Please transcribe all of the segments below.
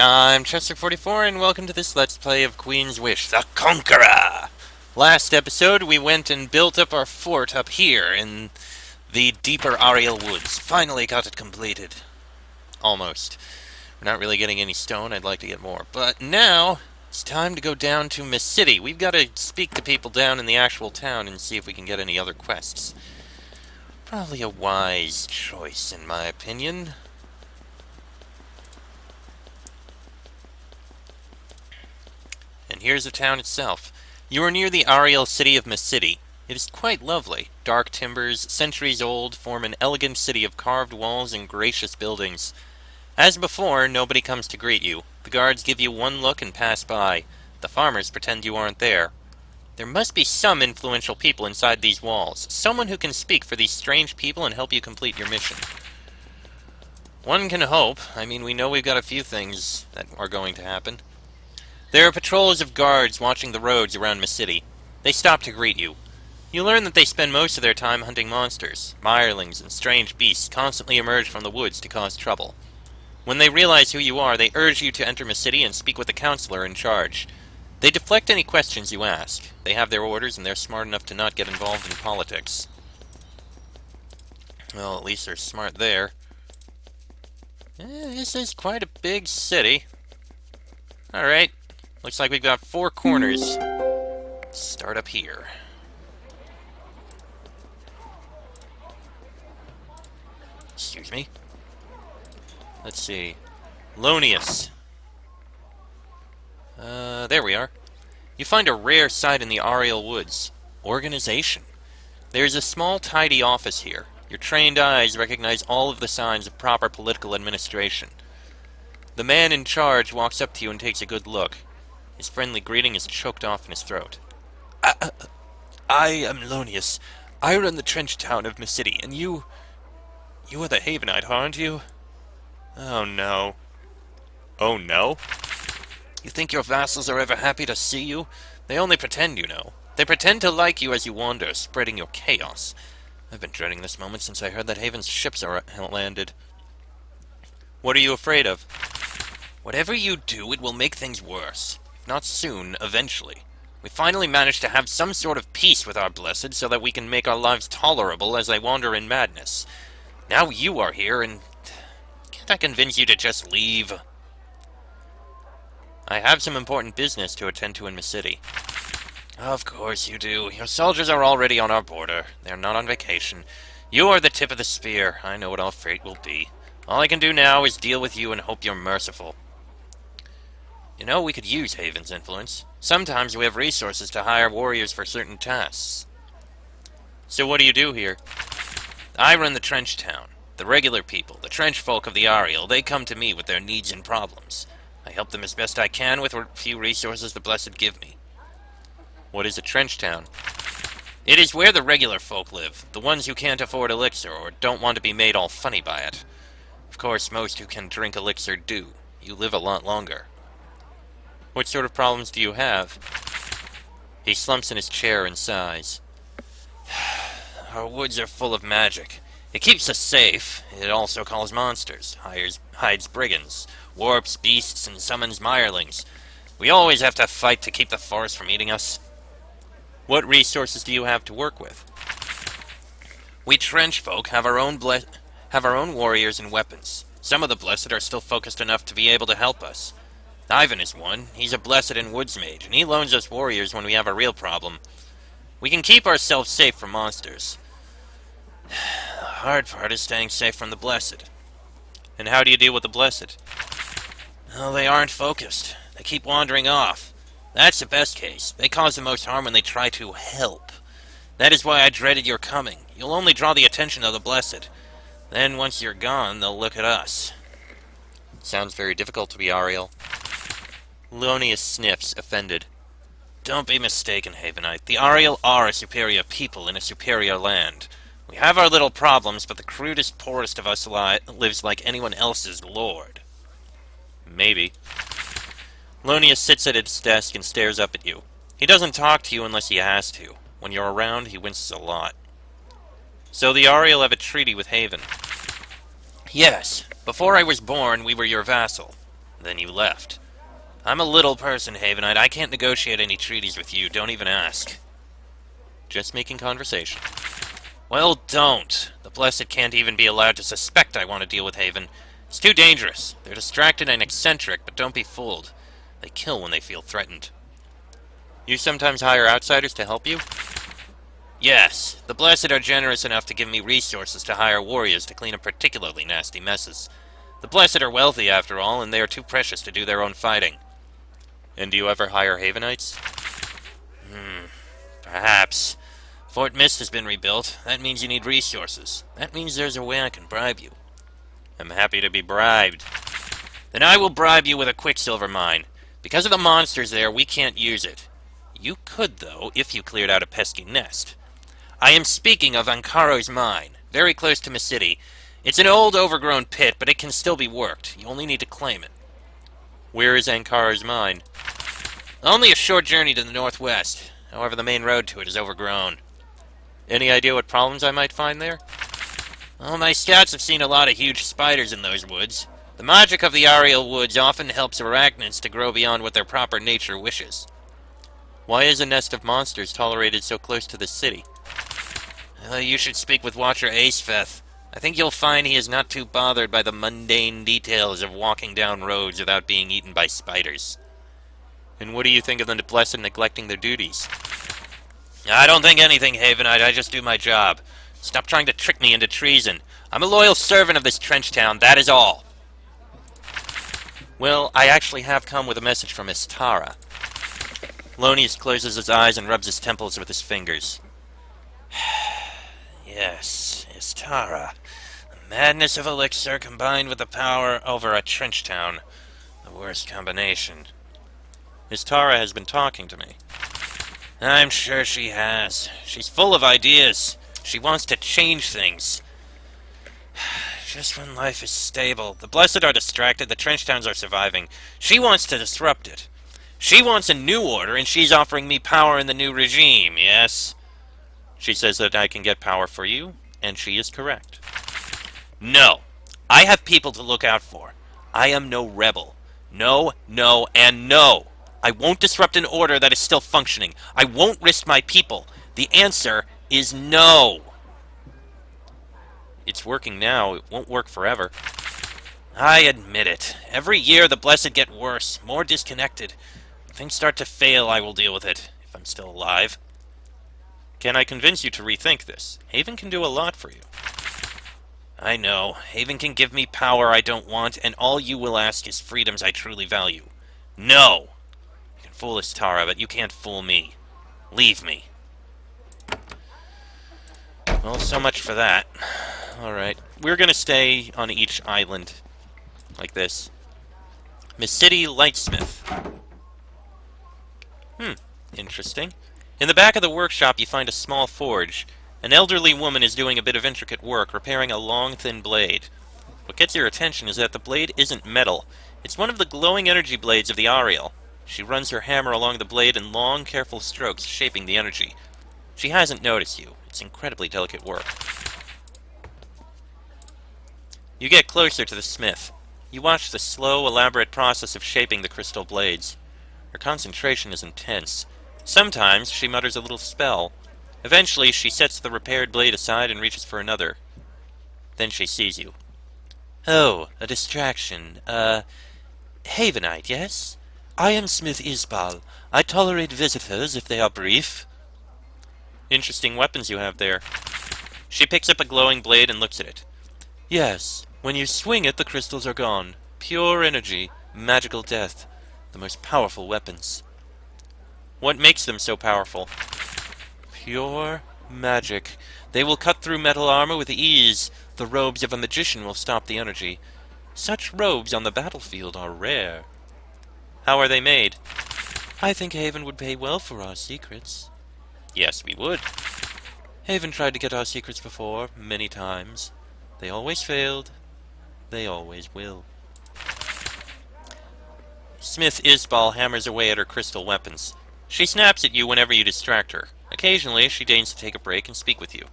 I'm Chester44, and welcome to this Let's Play of Queen's Wish, the Conqueror! Last episode, we went and built up our fort up here in the deeper Ahriel woods. Finally got it completed. Almost. We're not really getting any stone, I'd like to get more. But now, it's time to go down to Mecidi. We've got to speak to people down in the actual town and see if we can get any other quests. Probably a wise choice, in my opinion. And here's the town itself. You are near the Ahriel city of Mecidi. It is quite lovely. Dark timbers, centuries old, form an elegant city of carved walls and gracious buildings. As before, nobody comes to greet you. The guards give you one look and pass by. The farmers pretend you aren't there. There must be some influential people inside these walls. Someone who can speak for these strange people and help you complete your mission. One can hope. I mean, we know we've got a few things that are going to happen. There are patrols of guards watching the roads around Mecidi. They stop to greet you. You learn that they spend most of their time hunting monsters. Mirelings and strange beasts constantly emerge from the woods to cause trouble. When they realize who you are, they urge you to enter Mecidi and speak with the counselor in charge. They deflect any questions you ask. They have their orders, and they're smart enough to not get involved in politics. Well, at least they're smart there. This is quite a big city. Alright. Looks like we've got 4 corners. Start up here. Excuse me. Let's see. Lonius. There we are. You find a rare sight in the Ahriel woods. Organization. There's a small, tidy office here. Your trained eyes recognize all of the signs of proper political administration. The man in charge walks up to you and takes a good look. His friendly greeting is choked off in his throat. I am Lonius. I run the trench town of Mecidi, and you are the Havenite, aren't you? Oh no. Oh no? You think your vassals are ever happy to see you? They only pretend, you know. They pretend to like you as you wander, spreading your chaos. I've been dreading this moment since I heard that Haven's ships are landed. What are you afraid of? Whatever you do, it will make things worse. Not soon, eventually. We finally managed to have some sort of peace with our blessed so that we can make our lives tolerable as I wander in madness. Now you are here, and can't I convince you to just leave? I have some important business to attend to in Mecidi. Of course you do. Your soldiers are already on our border. They're not on vacation. You are the tip of the spear. I know what our fate will be. All I can do now is deal with you and hope you're merciful. You know, we could use Haven's influence. Sometimes we have resources to hire warriors for certain tasks. So what do you do here? I run the trench town. The regular people, the trench folk of the Ahriel, they come to me with their needs and problems. I help them as best I can with what few resources the blessed give me. What is a trench town? It is where the regular folk live, the ones who can't afford elixir or don't want to be made all funny by it. Of course, most who can drink elixir do. You live a lot longer. What sort of problems do you have? He slumps in his chair and sighs. Our woods are full of magic. It keeps us safe. It also calls monsters, hides brigands, warps beasts, and summons mirelings. We always have to fight to keep the forest from eating us. What resources do you have to work with? We trench folk have our own warriors and weapons. Some of the blessed are still focused enough to be able to help us. Ivan is one. He's a blessed and woods mage, and he loans us warriors when we have a real problem. We can keep ourselves safe from monsters. The hard part is staying safe from the blessed. And how do you deal with the blessed? Oh, they aren't focused. They keep wandering off. That's the best case. They cause the most harm when they try to help. That is why I dreaded your coming. You'll only draw the attention of the blessed. Then, once you're gone, they'll look at us. Sounds very difficult to be Ahriel. Lonius sniffs, offended. Don't be mistaken, Havenite. The Ahriel are a superior people in a superior land. We have our little problems, but the crudest, poorest of us lives like anyone else's lord. Maybe. Lonius sits at his desk and stares up at you. He doesn't talk to you unless he has to. When you're around, he winces a lot. So the Ahriel have a treaty with Haven. Yes. Before I was born, we were your vassal. Then you left. I'm a little person, Havenite. I can't negotiate any treaties with you. Don't even ask. Just making conversation. Well, don't. The Blessed can't even be allowed to suspect I want to deal with Haven. It's too dangerous. They're distracted and eccentric, but don't be fooled. They kill when they feel threatened. You sometimes hire outsiders to help you? Yes. The Blessed are generous enough to give me resources to hire warriors to clean up particularly nasty messes. The Blessed are wealthy, after all, and they are too precious to do their own fighting. And do you ever hire Havenites? Perhaps. Fort Mist has been rebuilt. That means you need resources. That means there's a way I can bribe you. I'm happy to be bribed. Then I will bribe you with a quicksilver mine. Because of the monsters there, we can't use it. You could, though, if you cleared out a pesky nest. I am speaking of Conqueror's mine, very close to Mecidi. It's an old, overgrown pit, but it can still be worked. You only need to claim it. Where is Conqueror's mine? Only a short journey to the northwest. However, the main road to it is overgrown. Any idea what problems I might find there? Well, my scouts have seen a lot of huge spiders in those woods. The magic of the Ahriel woods often helps arachnids to grow beyond what their proper nature wishes. Why is a nest of monsters tolerated so close to the city? You should speak with Watcher Acefeth. I think you'll find he is not too bothered by the mundane details of walking down roads without being eaten by spiders. And what do you think of the Blessed neglecting their duties? I don't think anything, Havenite. I just do my job. Stop trying to trick me into treason. I'm a loyal servant of this trench town, that is all. Well, I actually have come with a message from Istara. Lonius closes his eyes and rubs his temples with his fingers. Yes, Istara. The madness of elixir combined with the power over a trench town. The worst combination. Istara has been talking to me. I'm sure she has. She's full of ideas. She wants to change things. Just when life is stable, the Blessed are distracted, the trench towns are surviving. She wants to disrupt it. She wants a new order, and she's offering me power in the new regime, yes? She says that I can get power for you, and she is correct. No. I have people to look out for. I am no rebel. No, no, and no. I won't disrupt an order that is still functioning. I won't risk my people. The answer is no. It's working now. It won't work forever. I admit it. Every year the Blessed get worse, more disconnected. If things start to fail, I will deal with it, if I'm still alive. Can I convince you to rethink this? Haven can do a lot for you. I know. Haven can give me power I don't want, and all you will ask is freedoms I truly value. No! You can fool Istara, but you can't fool me. Leave me. Well, so much for that. Alright. We're gonna stay on each island. Like this. Mecidi Lightsmith. Interesting. In the back of the workshop you find a small forge. An elderly woman is doing a bit of intricate work, repairing a long, thin blade. What gets your attention is that the blade isn't metal. It's one of the glowing energy blades of the Ahriel. She runs her hammer along the blade in long, careful strokes, shaping the energy. She hasn't noticed you. It's incredibly delicate work. You get closer to the smith. You watch the slow, elaborate process of shaping the crystal blades. Her concentration is intense. Sometimes she mutters a little spell. Eventually, she sets the repaired blade aside and reaches for another. Then she sees you. Oh, a distraction. Havenite, yes? I am Smith Isbal. I tolerate visitors if they are brief. Interesting weapons you have there. She picks up a glowing blade and looks at it. Yes, when you swing it, the crystals are gone. Pure energy, magical death. The most powerful weapons. What makes them so powerful? Pure magic. They will cut through metal armor with ease. The robes of a magician will stop the energy. Such robes on the battlefield are rare. How are they made? I think Haven would pay well for our secrets. Yes, we would. Haven tried to get our secrets before, many times. They always failed. They always will. Smith Isbal hammers away at her crystal weapons. She snaps at you whenever you distract her. Occasionally, she deigns to take a break and speak with you.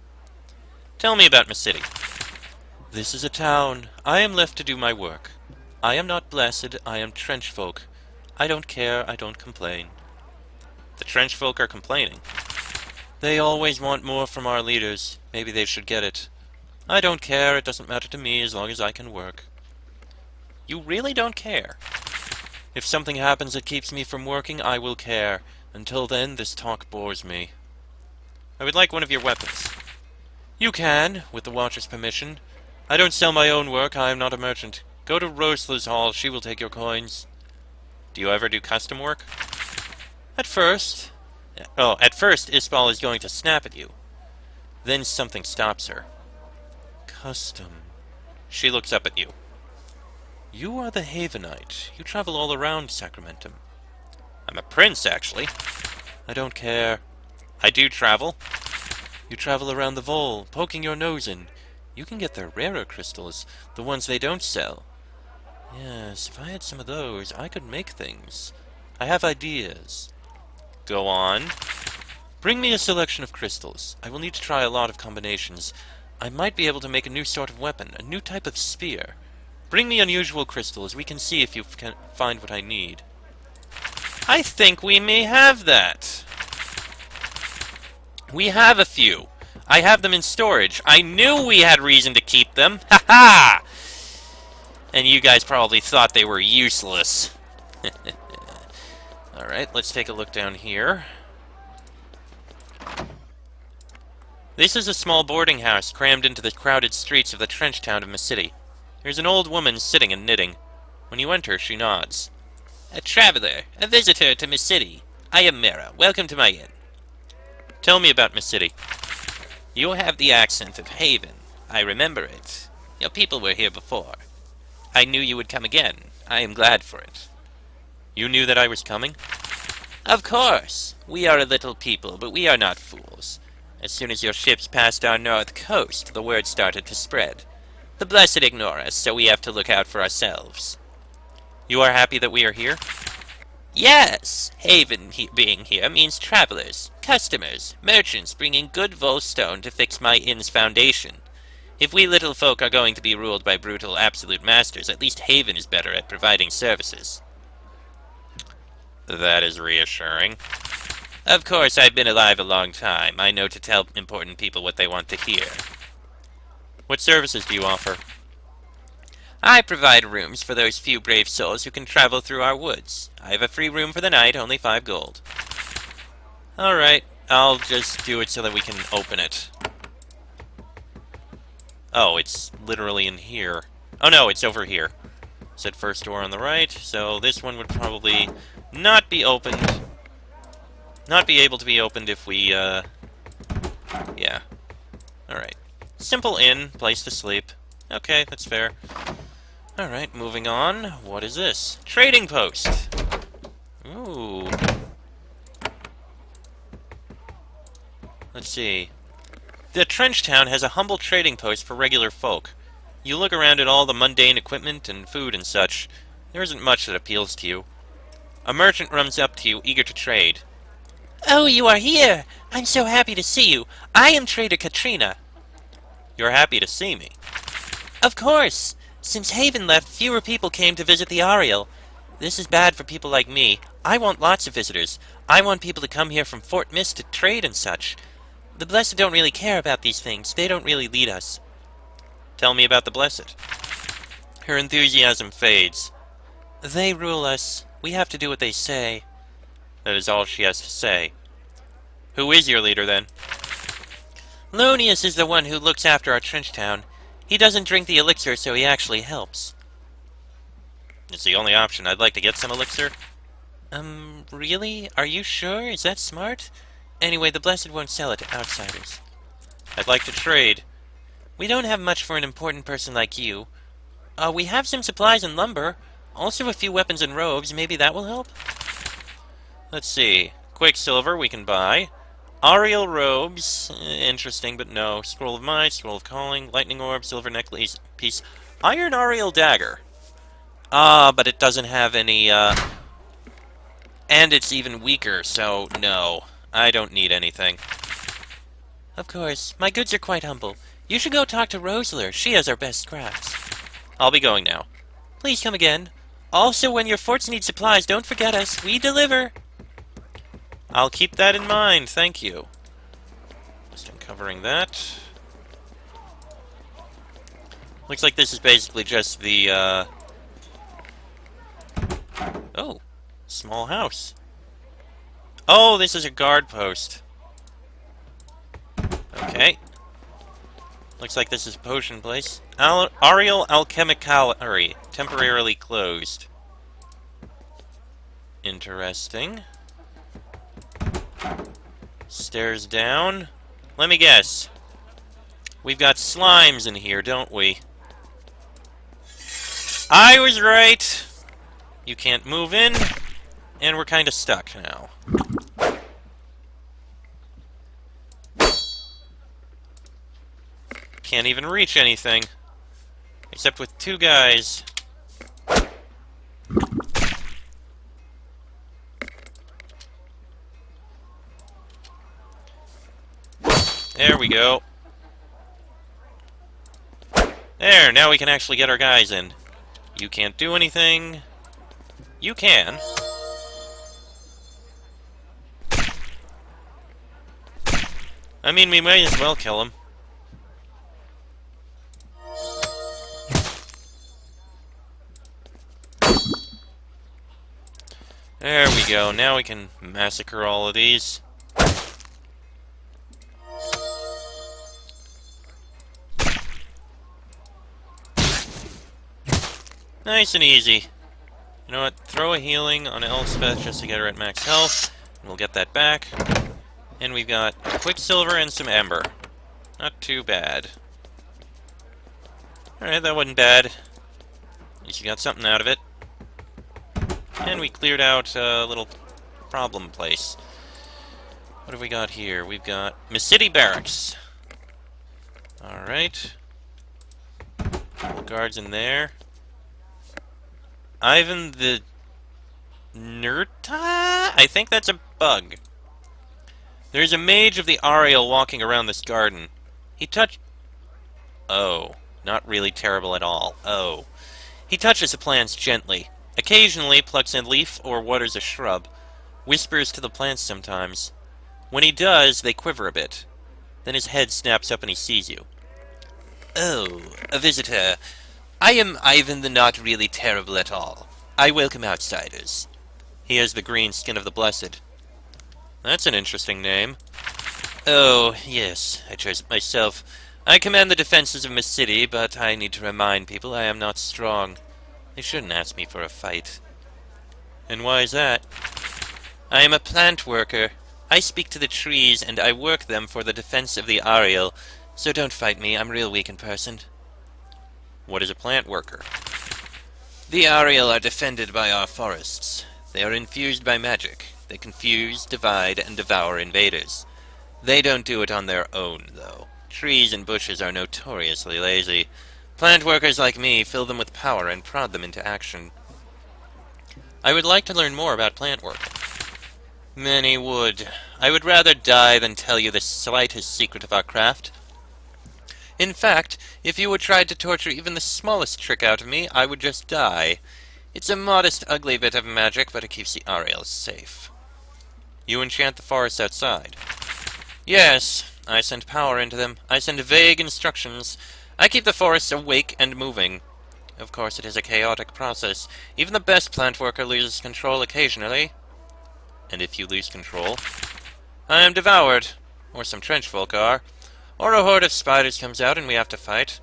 Tell me about Mecidi. This is a town. I am left to do my work. I am not blessed, I am trench folk. I don't care, I don't complain. The trench folk are complaining. They always want more from our leaders. Maybe they should get it. I don't care, it doesn't matter to me as long as I can work. You really don't care? If something happens that keeps me from working, I will care. Until then, this talk bores me. I would like one of your weapons. You can, with the Watcher's permission. I don't sell my own work, I am not a merchant. Go to Rosler's Hall, she will take your coins. Do you ever do custom work? At first, Isbal is going to snap at you. Then something stops her. Custom. She looks up at you. You are the Havenite. You travel all around Sacramentum. I'm a prince, actually. I don't care. I do travel. You travel around the Vol, poking your nose in. You can get their rarer crystals, the ones they don't sell. Yes, if I had some of those, I could make things. I have ideas. Go on. Bring me a selection of crystals. I will need to try a lot of combinations. I might be able to make a new sort of weapon, a new type of spear. Bring me unusual crystals. We can see if you can find what I need. I think we may have that. We have a few. I have them in storage. I knew we had reason to keep them. Ha ha! And you guys probably thought they were useless. Alright, let's take a look down here. This is a small boarding house crammed into the crowded streets of the trench town of Mecidi. There's an old woman sitting and knitting. When you enter, she nods. A traveler, a visitor to Mecidi. I am Mera. Welcome to my inn. Tell me about Mecidi. You have the accent of Haven. I remember it. Your people were here before. I knew you would come again. I am glad for it. You knew that I was coming? Of course. We are a little people, but we are not fools. As soon as your ships passed our north coast, the word started to spread. The blessed ignore us, so we have to look out for ourselves. You are happy that we are here? Yes! Haven being here means travelers, customers, merchants bringing good Volstone to fix my inn's foundation. If we little folk are going to be ruled by brutal absolute masters, at least Haven is better at providing services. That is reassuring. Of course, I've been alive a long time. I know to tell important people what they want to hear. What services do you offer? I provide rooms for those few brave souls who can travel through our woods. I have a free room for the night, only 5 gold. Alright, I'll just do it so that we can open it. Oh, it's literally in here. Oh no, it's over here. Said first door on the right, so this one would probably not be opened. Not be able to be opened if we, yeah. Alright. Simple inn, place to sleep. Okay, that's fair. Alright, moving on. What is this? Trading post! Ooh. Let's see. The trench town has a humble trading post for regular folk. You look around at all the mundane equipment and food and such. There isn't much that appeals to you. A merchant runs up to you, eager to trade. Oh, you are here! I'm so happy to see you. I am Trader Katrina. You're happy to see me. Of course! Since Haven left, fewer people came to visit the Ahriel. This is bad for people like me. I want lots of visitors. I want people to come here from Fort Mist to trade and such. The Blessed don't really care about these things. They don't really lead us. Tell me about the Blessed. Her enthusiasm fades. They rule us. We have to do what they say. That is all she has to say. Who is your leader, then? Lonius is the one who looks after our trench town. He doesn't drink the elixir, so he actually helps. It's the only option. I'd like to get some elixir. Really? Are you sure? Is that smart? Anyway, the Blessed won't sell it to outsiders. I'd like to trade. We don't have much for an important person like you. We have some supplies and lumber. Also a few weapons and robes. Maybe that will help? Let's see. Quicksilver we can buy. Ahriel robes. Interesting, but no. Scroll of Might, Scroll of Calling, Lightning Orb, Silver Necklace piece. Iron Ahriel dagger. But it doesn't have any, And it's even weaker, so no. I don't need anything. Of course. My goods are quite humble. You should go talk to Rosler. She has our best crafts. I'll be going now. Please come again. Also, when your forts need supplies, don't forget us. We deliver. I'll keep that in mind, thank you. Just uncovering that. Looks like this is basically just the, Oh, small house. Oh, this is a guard post. Okay. Looks like this is a potion place. Ahriel Alchemicallery, temporarily closed. Interesting. Stairs down. Let me guess. We've got slimes in here, don't we? I was right! You can't move in, and we're kind of stuck now. Can't even reach anything. Except with two guys. There we go. There, now we can actually get our guys in. You can't do anything. You can. I mean, we may as well kill him. There we go. Now we can massacre all of these. Nice and easy. You know what? Throw a healing on Elspeth just to get her at max health. And we'll get that back. And we've got Quicksilver and some Ember. Not too bad. Alright, that wasn't bad. At least you got something out of it. And we cleared out a little problem place. What have we got here? We've got Mecidi Barracks. Alright. Couple guards in there. Ivan the Nurta? I think that's a bug. There's a mage of the Ahriel walking around this garden. He touched... Oh. Not really terrible at all. Oh. He touches the plants gently. Occasionally plucks a leaf or waters a shrub. Whispers to the plants sometimes. When he does, they quiver a bit. Then his head snaps up and he sees you. Oh, a visitor. I am Ivan the Not Really Terrible at All. I welcome outsiders. He has the green skin of the blessed. That's an interesting name. Oh, yes, I chose it myself. I command the defenses of Mecidi, but I need to remind people I am not strong. They shouldn't ask me for a fight. And why is that? I am a plant worker. I speak to the trees, and I work them for the defense of the Ahriel. So don't fight me, I'm real weak in person. What is a plant worker? The Ahriel are defended by our forests. They are infused by magic. They confuse, divide, and devour invaders. They don't do it on their own, though. Trees and bushes are notoriously lazy. Plant workers like me fill them with power and prod them into action. I would like to learn more about plant work. Many would. I would rather die than tell you the slightest secret of our craft. In fact, if you would try to torture even the smallest trick out of me, I would just die. It's a modest, ugly bit of magic, but it keeps the Ahriel safe. You enchant the forests outside. Yes, I send power into them. I send vague instructions. I keep the forests awake and moving. Of course, it is a chaotic process. Even the best plant worker loses control occasionally. And if you lose control, I am devoured. Or some trench folk are. Or a horde of spiders comes out and we have to fight.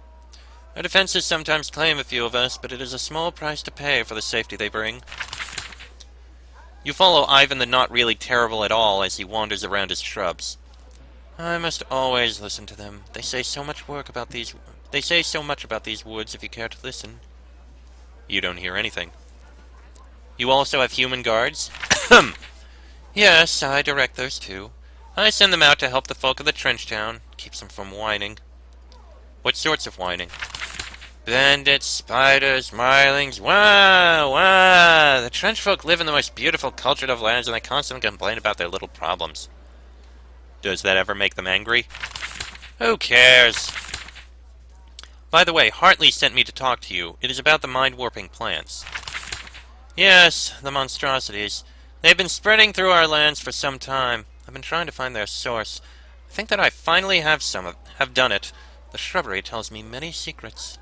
Our defenses sometimes claim a few of us, but it is a small price to pay for the safety they bring. You follow Ivan the Not Really Terrible at All as he wanders around his shrubs. I must always listen to them. They say so much about these woods if you care to listen. You don't hear anything. You also have human guards? Yes, I direct those too. I send them out to help the folk of the trench town. Keeps them from whining. What sorts of whining? Bandits, spiders, marlings, wah, wah! The trench folk live in the most beautiful, cultured of lands, and they constantly complain about their little problems. Does that ever make them angry? Who cares? By the way, Hartley sent me to talk to you. It is about the mind-warping plants. Yes, the monstrosities. They've been spreading through our lands for some time. I've been trying to find their source. I think that I finally have done it. The shrubbery tells me many secrets.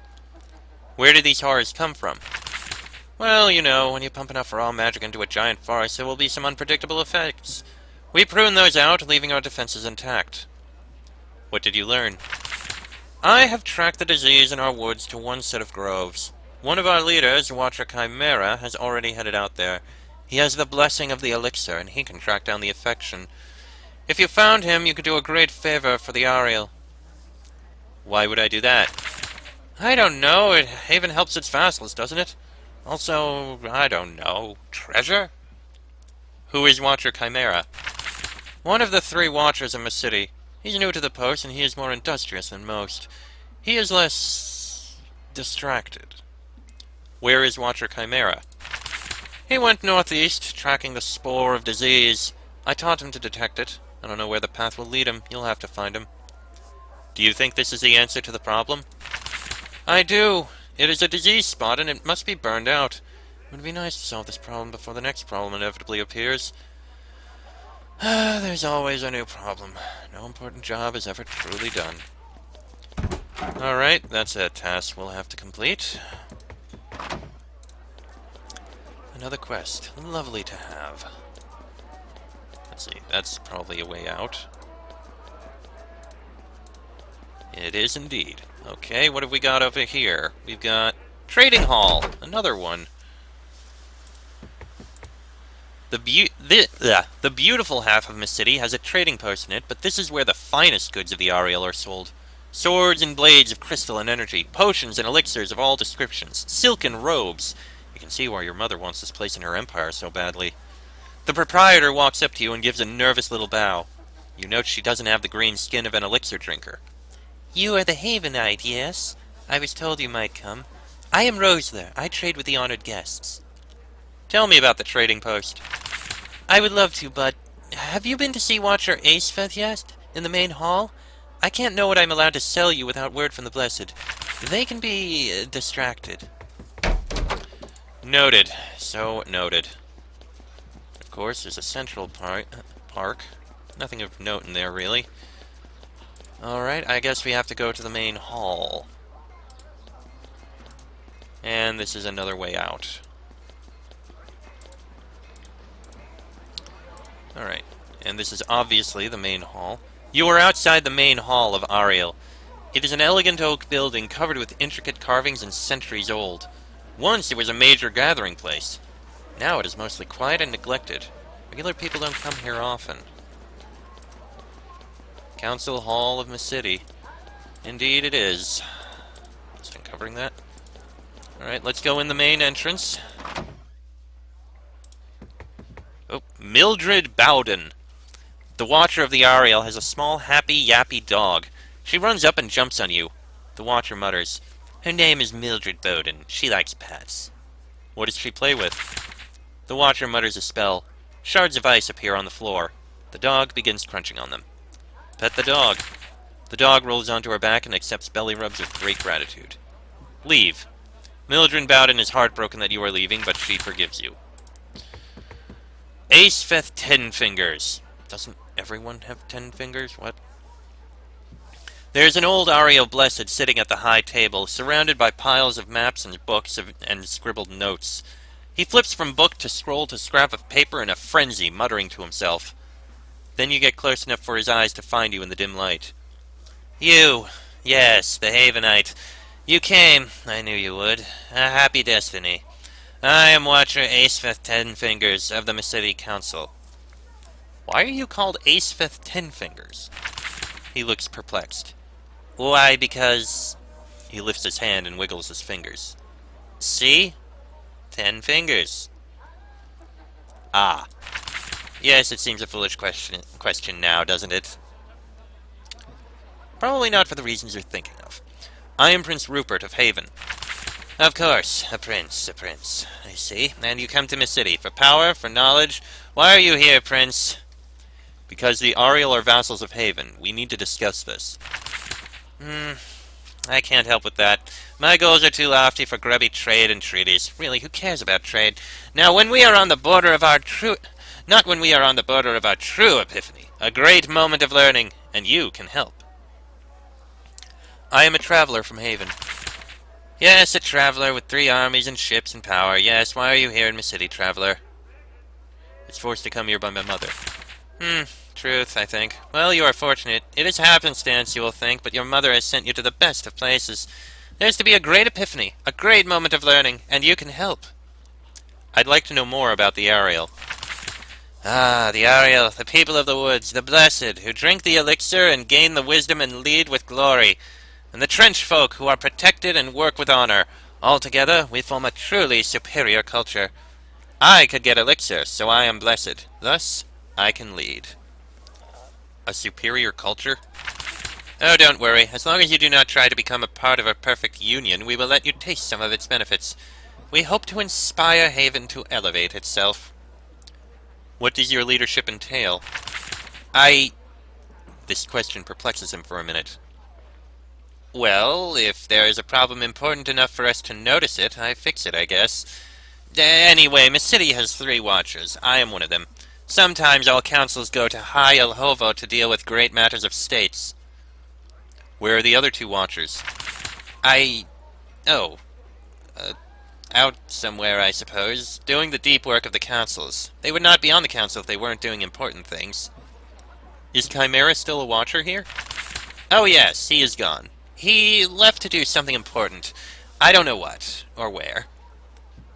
Where did these horrors come from? Well, you know, when you pump enough raw magic into a giant forest, there will be some unpredictable effects. We prune those out, leaving our defenses intact. What did you learn? I have tracked the disease in our woods to one set of groves. One of our leaders, Watcher Chimera, has already headed out there. He has the blessing of the elixir, and he can track down the infection. If you found him, you could do a great favor for the Ahriel. Why would I do that? I don't know. It even helps its vassals, doesn't it? Also, I don't know. Treasure? Who is Watcher Chimera? One of the 3 Watchers of Mecidi. He's new to the post, and he is more industrious than most. He is less distracted. Where is Watcher Chimera? He went northeast, tracking the spore of disease. I taught him to detect it. I don't know where the path will lead him. You'll have to find him. Do you think this is the answer to the problem? I do. It is a disease spot, and it must be burned out. It would be nice to solve this problem before the next problem inevitably appears. There's always a new problem. No important job is ever truly done. Alright, that's a task we'll have to complete. Another quest. Lovely to have. Let's see, that's probably a way out. It is indeed. Okay, what have we got over here? We've got Trading Hall. Another one. The beautiful half of Mecidi has a trading post in it, but this is where the finest goods of the Ahriel are sold. Swords and blades of crystal and energy, potions and elixirs of all descriptions, silken robes. You can see why your mother wants this place in her empire so badly. The proprietor walks up to you and gives a nervous little bow. You note she doesn't have the green skin of an elixir drinker. You are the Havenite, yes? I was told you might come. I am Rosler. I trade with the honored guests. Tell me about the trading post. I would love to, but have you been to see Watcher Acefeth yet? In the main hall? I can't know what I'm allowed to sell you without word from the Blessed. They can be distracted. Noted. So noted. Of course, there's a central park. Nothing of note in there, really. Alright, I guess we have to go to the main hall. And this is another way out. Alright, and this is obviously the main hall. You are outside the main hall of Ahriel. It is an elegant oak building covered with intricate carvings and centuries old. Once it was a major gathering place. Now it is mostly quiet and neglected. Regular people don't come here often. Council Hall of Mecidi. Indeed it is. Just uncovering that. Alright, let's go in the main entrance. Oh, Mildred Bowden. The Watcher of the Ahriel has a small, happy, yappy dog. She runs up and jumps on you. The Watcher mutters, "Her name is Mildred Bowden. She likes pets." What does she play with? The Watcher mutters a spell. Shards of ice appear on the floor. The dog begins crunching on them. Pet the dog. The dog rolls onto her back and accepts belly rubs with great gratitude. Leave. Mildred Bowden is heartbroken that you are leaving, but she forgives you. Acefeth 10 Fingers. Doesn't everyone have 10 fingers? What? There's an old Ahriel Blessed sitting at the high table, surrounded by piles of maps and books and scribbled notes. He flips from book to scroll to scrap of paper in a frenzy, muttering to himself. Then you get close enough for his eyes to find you in the dim light. You! Yes, the Havenite. You came. I knew you would. A happy destiny. I am Watcher Acefeth 10 Fingers of the Mecidi Council. Why are you called Acefeth 10 Fingers? He looks perplexed. Why, because... He lifts his hand and wiggles his fingers. See? 10 fingers. Ah. Yes, it seems a foolish question now, doesn't it? Probably not for the reasons you're thinking of. I am Prince Rupert of Haven. Of course, a prince, I see. And you come to Mecidi for power, for knowledge. Why are you here, Prince? Because the Ahriel are vassals of Haven. We need to discuss this. I can't help with that. My goals are too lofty for grubby trade and treaties. Really, who cares about trade? Now, when we are on the border of our true... Not when we are on the border of our true epiphany. A great moment of learning, and you can help. I am a traveler from Haven. Yes, a traveler with 3 armies and ships and power. Yes, why are you here in Mecidi, traveler? It's forced to come here by my mother. Truth, I think. Well, you are fortunate. It is happenstance, you will think, but your mother has sent you to the best of places. There's to be a great epiphany, a great moment of learning, and you can help. I'd like to know more about the Ahriel. Ah, the Ahriel, the people of the woods, the blessed, who drink the elixir and gain the wisdom and lead with glory, and the trench folk who are protected and work with honor. Altogether, we form a truly superior culture. I could get elixir, so I am blessed. Thus, I can lead. A superior culture? Oh, don't worry. As long as you do not try to become a part of a perfect union, we will let you taste some of its benefits. We hope to inspire Haven to elevate itself. What does your leadership entail? This question perplexes him for a minute. Well, if there is a problem important enough for us to notice it, I fix it, I guess. Anyway, Mecidi has 3 watchers. I am one of them. Sometimes all councils go to Ahriel to deal with great matters of states. Where are the other 2 watchers? Out somewhere, I suppose, doing the deep work of the councils. They would not be on the council if they weren't doing important things. Is Chimera still a watcher here? Oh yes, he is gone. He left to do something important. I don't know what, or where.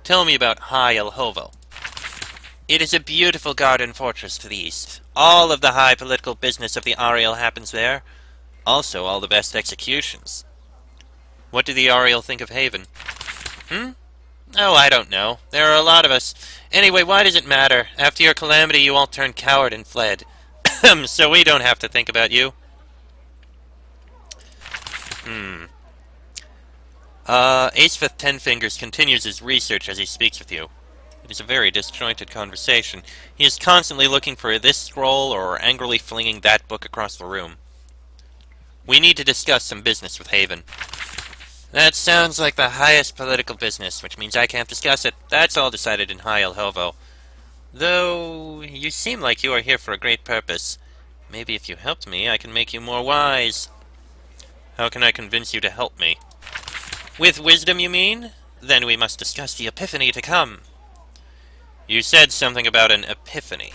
Tell me about Ahriel. It is a beautiful garden fortress to the east. All of the high political business of the Ahriel happens there. Also, all the best executions. What do the Ahriel think of Haven? Oh, I don't know. There are a lot of us. Anyway, why does it matter? After your calamity, you all turned coward and fled. So we don't have to think about you. Acefith Tenfingers continues his research as he speaks with you. It is a very disjointed conversation. He is constantly looking for this scroll or angrily flinging that book across the room. We need to discuss some business with Haven. That sounds like the highest political business, which means I can't discuss it. That's all decided in Ahriel. Though, you seem like you are here for a great purpose. Maybe if you helped me, I can make you more wise. How can I convince you to help me? With wisdom, you mean? Then we must discuss the epiphany to come. You said something about an epiphany.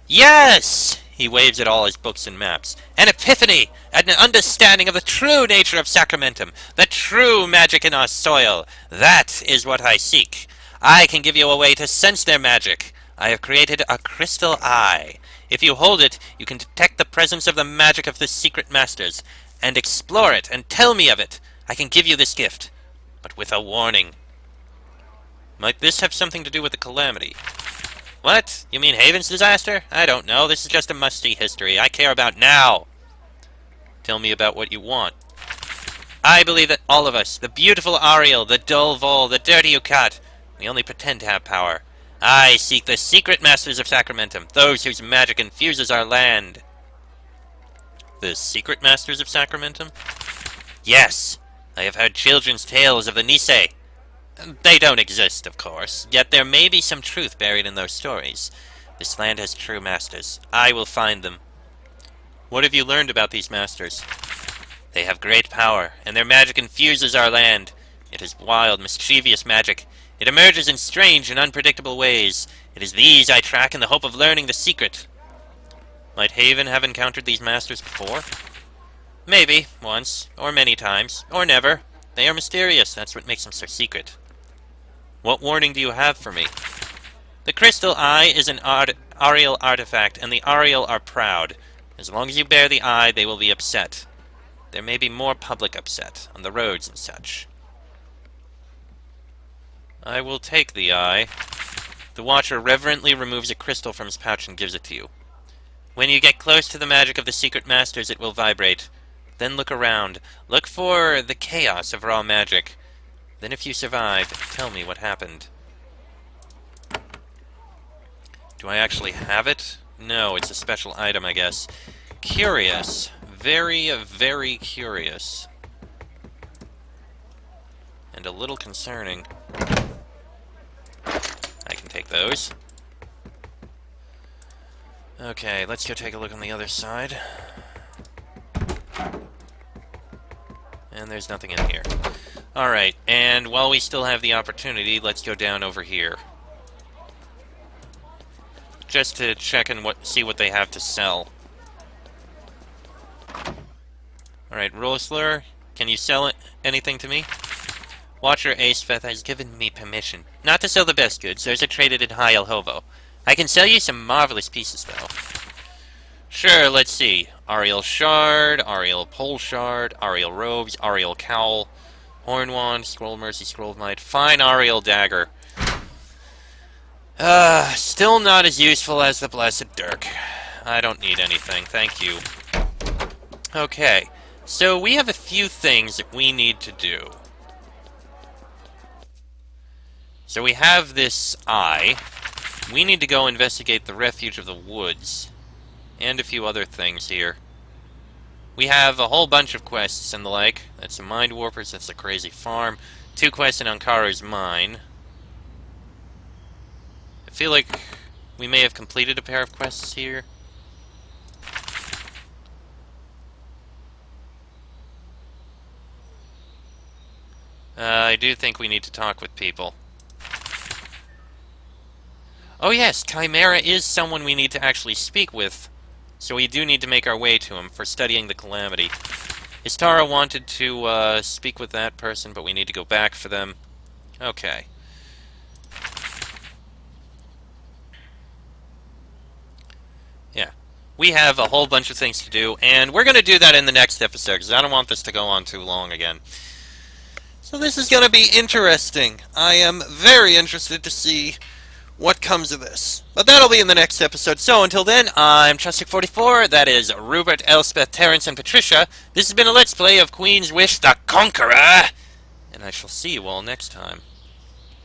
Yes! He waves at all his books and maps. An epiphany! An understanding of the true nature of Sacramentum. The true magic in our soil. That is what I seek. I can give you a way to sense their magic. I have created a crystal eye. If you hold it, you can detect the presence of the magic of the secret masters, and explore it, and tell me of it. I can give you this gift, but with a warning. Might this have something to do with the calamity? What? You mean Haven's disaster? I don't know. This is just a musty history. I care about now. Tell me about what you want. I believe that all of us, the beautiful Ahriel, the dull Vol, the dirty Ukat, we only pretend to have power. I seek the secret masters of Sacramentum, those whose magic infuses our land. The secret masters of Sacramentum? Yes. I have heard children's tales of the Nisei. They don't exist, of course, yet there may be some truth buried in those stories. This land has true masters. I will find them. What have you learned about these masters? They have great power, and their magic infuses our land. It is wild, mischievous magic. It emerges in strange and unpredictable ways. It is these I track in the hope of learning the secret. Might Haven have encountered these masters before? Maybe, once, or many times, or never. They are mysterious, that's what makes them so secret. What warning do you have for me? The crystal eye is an Ahriel artifact, and the Ahriel are proud. As long as you bear the eye, they will be upset. There may be more public upset, on the roads and such. I will take the eye. The Watcher reverently removes a crystal from his pouch and gives it to you. When you get close to the magic of the secret masters, it will vibrate. Then look around. Look for the chaos of raw magic. Then if you survive, tell me what happened. Do I actually have it? No, it's a special item, I guess. Curious. Very, very curious. and a little concerning. I can take those. Okay, let's go take a look on the other side. And there's nothing in here. Alright, and while we still have the opportunity, let's go down over here. Just to check and see what they have to sell. Alright, Rosler, can you sell anything to me? Watcher Acefeth has given me permission not to sell the best goods. Those are traded in Ahriel Hovo. I can sell you some marvelous pieces, though. Sure, let's see. Ahriel Shard, Ahriel Pole Shard, Ahriel Robes, Ahriel Cowl, Horn Wand, Scroll of Mercy, Scroll of Might, fine Ahriel Dagger. Still not as useful as the Blessed Dirk. I don't need anything, thank you. Okay, so we have a few things that we need to do. So we have this eye. We need to go investigate the Refuge of the Woods. And a few other things here. We have a whole bunch of quests and the like. That's the Mind Warpers, that's the Crazy Farm. 2 quests in Conqueror's Mine. I feel like we may have completed a pair of quests here. I do think we need to talk with people. Oh yes, Chimera is someone we need to actually speak with. So we do need to make our way to him for studying the Calamity. Istara wanted to speak with that person, but we need to go back for them. Okay. Yeah. We have a whole bunch of things to do, and we're going to do that in the next episode, because I don't want this to go on too long again. So this is going to be interesting. I am very interested to see what comes of this. But that'll be in the next episode. So until then, I'm Chustic44. That is Rupert, Elspeth, Terrence, and Patricia. This has been a Let's Play of Queen's Wish the Conqueror. And I shall see you all next time.